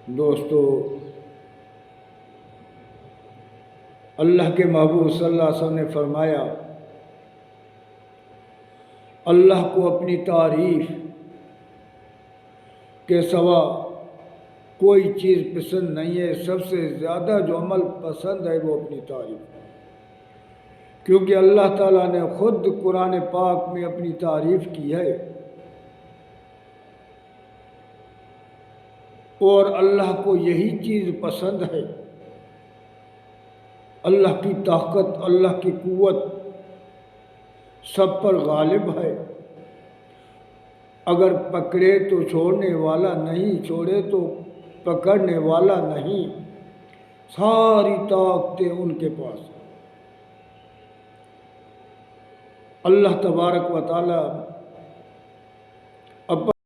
دوستو، اللہ کے محبوب صلی اللہ علیہ وسلم نے فرمایا، اللہ کو اپنی تعریف کے سوا کوئی چیز پسند نہیں ہے۔ سب سے زیادہ جو عمل پسند ہے وہ اپنی تعریف، کیونکہ اللہ تعالیٰ نے خود قرآن پاک میں اپنی تعریف کی ہے، اور اللہ کو یہی چیز پسند ہے۔ اللہ کی طاقت، اللہ کی قوت سب پر غالب ہے، اگر پکڑے تو چھوڑنے والا نہیں، چھوڑے تو پکڑنے والا نہیں، ساری طاقتیں ان کے پاس ہیں۔ اللہ تبارک و تعالی